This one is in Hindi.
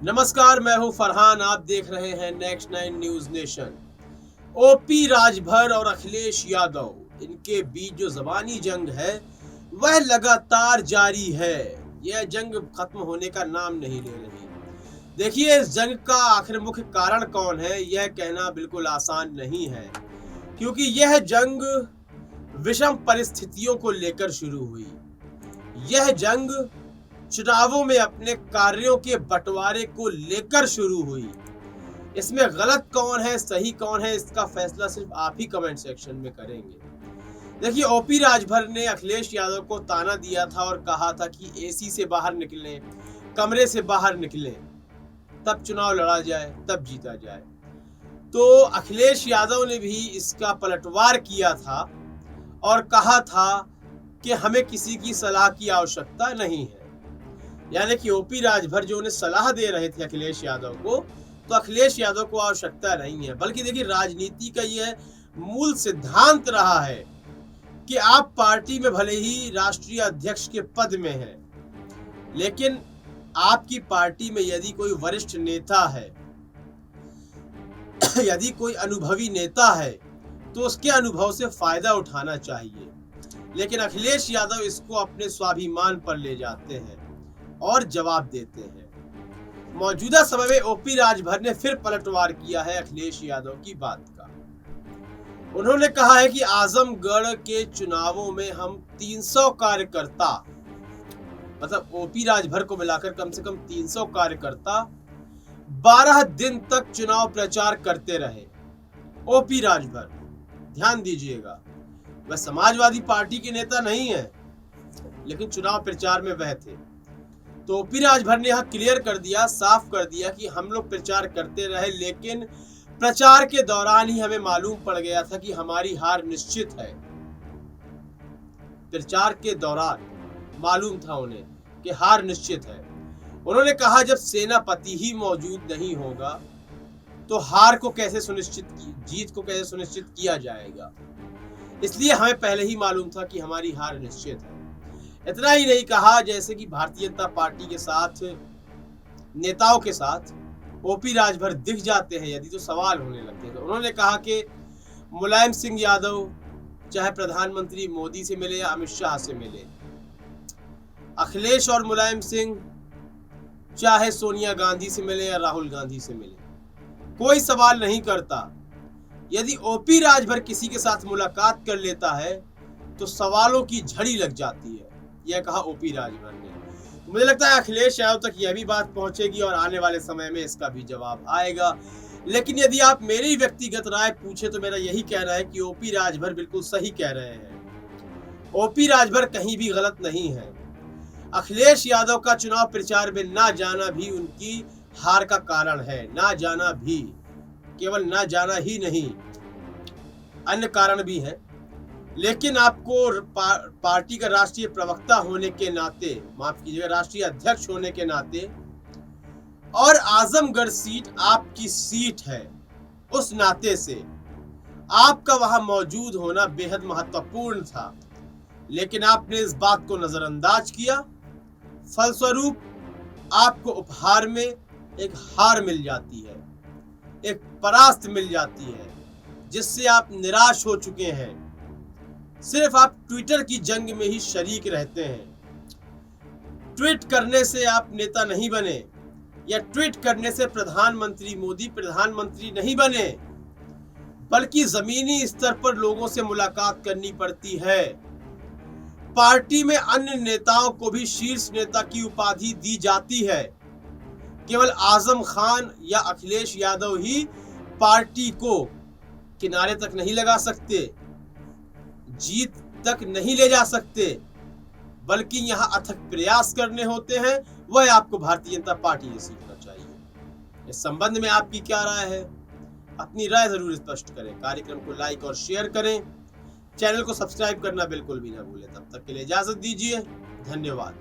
नमस्कार, मैं हूं फरहान। आप देख रहे हैं next 9 news nation. OP Rajbhar और अखिलेश यादव, इनके बीच जो जबानी जंग है वह लगातार जारी है। यह जंग खत्म होने का नाम नहीं ले रही। देखिए, इस जंग का आखिर मुख्य कारण कौन है, यह कहना बिल्कुल आसान नहीं है, क्योंकि यह जंग विषम परिस्थितियों को लेकर शुरू हुई। यह जंग चुनावों में अपने कार्यों के बंटवारे को लेकर शुरू हुई। इसमें गलत कौन है, सही कौन है, इसका फैसला सिर्फ आप ही कमेंट सेक्शन में करेंगे। देखिए, ओपी राजभर ने अखिलेश यादव को ताना दिया था और कहा था कि एसी से बाहर निकलें, कमरे से बाहर निकलें, तब चुनाव लड़ा जाए, तब जीता जाए। तो अखिलेश यादव ने भी इसका पलटवार किया था और कहा था कि हमें किसी की सलाह की आवश्यकता नहीं है। यानी कि ओपी राजभर जो उन्हें सलाह दे रहे थे अखिलेश यादव को, तो अखिलेश यादव को आवश्यकता नहीं है। बल्कि देखिए, राजनीति का यह मूल सिद्धांत रहा है कि आप पार्टी में भले ही राष्ट्रीय अध्यक्ष के पद में हैं, लेकिन आपकी पार्टी में यदि कोई वरिष्ठ नेता है, यदि कोई अनुभवी नेता है, तो उसके अनुभव से फायदा उठाना चाहिए। लेकिन अखिलेश यादव इसको अपने स्वाभिमान पर ले जाते हैं और जवाब देते हैं। मौजूदा समय में ओपी राजभर ने फिर पलटवार किया है अखिलेश यादव की बात का। उन्होंने कहा है कि आजमगढ़ के चुनावों में हम 300 कार्यकर्ता, मतलब ओपी राजभर को मिलाकर कम से कम 300 कार्यकर्ता 12 दिन तक चुनाव प्रचार करते रहे। ओपी राजभर, ध्यान दीजिएगा, वह समाजवादी पार्टी के नेता नहीं है, लेकिन चुनाव प्रचार में वह थे। तो ओपी राजभर ने यहां क्लियर कर दिया, साफ कर दिया कि हम लोग प्रचार करते रहे, लेकिन प्रचार के दौरान ही हमें मालूम पड़ गया था कि हमारी हार निश्चित है। प्रचार के दौरान मालूम था उन्हें कि हार निश्चित है। उन्होंने कहा, जब सेनापति ही मौजूद नहीं होगा तो हार को कैसे सुनिश्चित, जीत को कैसे सुनिश्चित किया जाएगा। इसलिए हमें पहले ही मालूम था कि हमारी हार निश्चित है। इतना ही नहीं कहा, जैसे कि भारतीय जनता पार्टी के साथ, नेताओं के साथ ओपी राजभर दिख जाते हैं यदि, तो सवाल होने लगते हैं। तो उन्होंने कहा कि मुलायम सिंह यादव चाहे प्रधानमंत्री मोदी से मिले या अमित शाह से मिले, अखिलेश और मुलायम सिंह चाहे सोनिया गांधी से मिले या राहुल गांधी से मिले, कोई सवाल नहीं करता। यदि ओपी राजभर किसी के साथ मुलाकात कर लेता है तो सवालों की झड़ी लग जाती है, यह कहा ओपी राजभर ने। तो मुझे लगता है अखिलेश यादव तक यह भी बात पहुंचेगी और आने वाले समय में इसका भी जवाब आएगा। लेकिन यदि आप मेरी व्यक्तिगत राय पूछे तो मेरा यही कहना है कि ओपी राजभर बिल्कुल सही कह रहे हैं। ओपी राजभर कहीं भी गलत नहीं है। अखिलेश यादव का चुनाव प्रचार में ना जाना भी उनकी हार का कारण है। ना जाना भी, केवल ना जाना ही नहीं, अन्य कारण भी है। लेकिन आपको पार्टी का राष्ट्रीय प्रवक्ता होने के नाते, माफ कीजिएगा, राष्ट्रीय अध्यक्ष होने के नाते, और आजमगढ़ सीट आपकी सीट है, उस नाते से आपका वहां मौजूद होना बेहद महत्वपूर्ण था। लेकिन आपने इस बात को नजरअंदाज किया। फलस्वरूप आपको उपहार में एक हार मिल जाती है, एक परास्त मिल जाती है, जिससे आप निराश हो चुके हैं। सिर्फ आप ट्विटर की जंग में ही शरीक रहते हैं। ट्वीट करने से आप नेता नहीं बने, या ट्वीट करने से प्रधानमंत्री मोदी प्रधानमंत्री नहीं बने, बल्कि जमीनी स्तर पर लोगों से मुलाकात करनी पड़ती है। पार्टी में अन्य नेताओं को भी शीर्ष नेता की उपाधि दी जाती है। केवल आजम खान या अखिलेश यादव ही पार्टी को किनारे तक नहीं लगा सकते, जीत तक नहीं ले जा सकते, बल्कि यहाँ अथक प्रयास करने होते हैं। वह आपको भारतीय जनता पार्टी से सीखना चाहिए। इस संबंध में आपकी क्या राय है? अपनी राय जरूर स्पष्ट करें। कार्यक्रम को लाइक और शेयर करें। चैनल को सब्सक्राइब करना बिल्कुल भी ना भूलें। तब तक के लिए इजाजत दीजिए। धन्यवाद।